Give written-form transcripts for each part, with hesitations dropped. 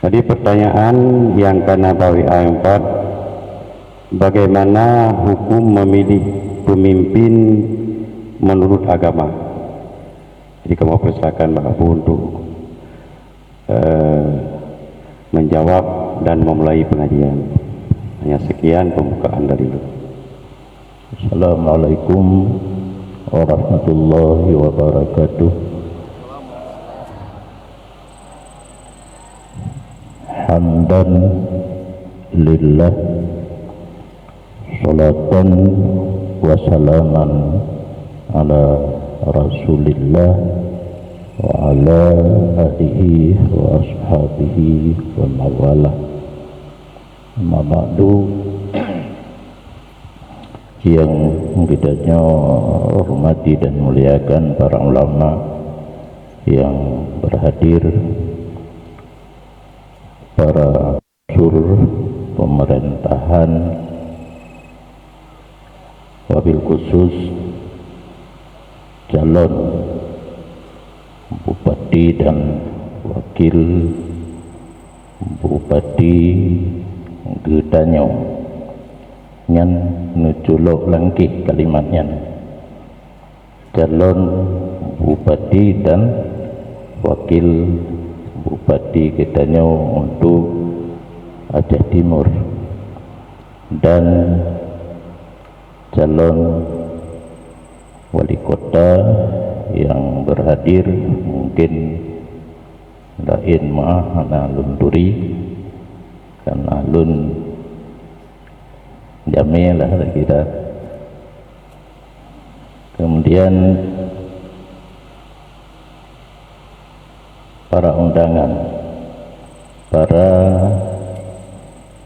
Jadi pertanyaan yang kena bawi A4, bagaimana hukum memilih pemimpin menurut agama? Jadi kamu persilakan Pak Abu untuk menjawab dan memulai pengajian. Hanya sekian pembukaan dari itu. Assalamualaikum warahmatullahi wabarakatuh. Hamdan lillah, salatan wa salaman ala rasulillah wa ala alihi wa ashabihi wa mawalah. Amma ba'du, yang kita hormati dan muliakan para ulama yang berhadir, para unsur pemerintahan, wabil khusus calon bupati dan wakil bupati Gedanyo nyan nuculok langkih kalimatnya, calon bupati dan wakil bupati Gedanyo untuk Aceh Timur, dan calon wali kota yang berhadir mungkin lain mah ana lunduri karena alun Jamil lah kita. Kemudian para undangan, para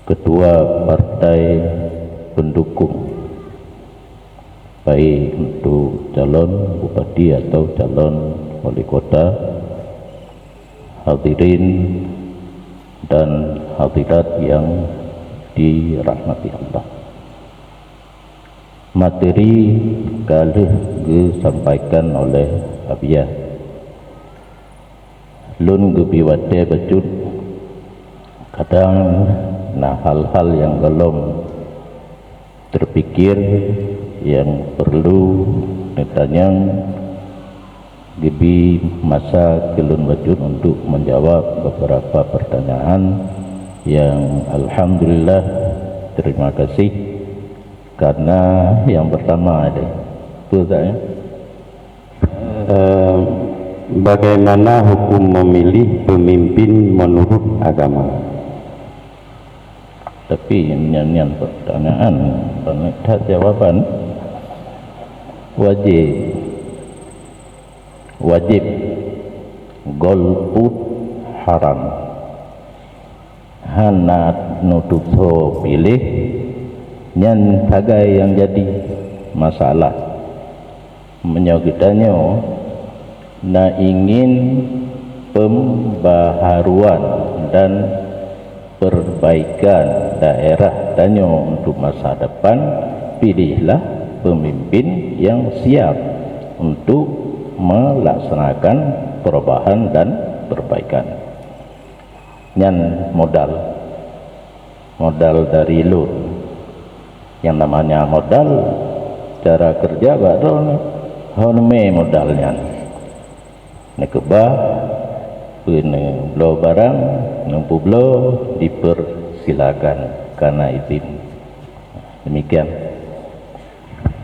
ketua partai pendukung, baik untuk calon bupati atau calon wali kota, hadirin dan hadirat yang dirahmati Allah. Materi kali disampaikan oleh Abiyah lun gebiwate becut, kadang nah hal-hal yang belum terpikir yang perlu ditanya gibi masa kelun becut untuk menjawab beberapa pertanyaan yang alhamdulillah terima kasih. Karena yang pertama ada itu bagaimana hukum memilih pemimpin menurut agama? Tapi nyanyian pertanyaan dan jawaban wajib golput haram hanat nutup pilih nyan tagai yang jadi masalah menyogitannya na ingin pembaharuan dan perbaikan daerah danyo untuk masa depan, pilihlah pemimpin yang siap untuk melaksanakan perubahan dan perbaikan. Nyan modal dari lur, yang namanya modal cara kerja baru honme modalnya nekebah lo barang nempu blo dipersilakan karena izin. Demikian.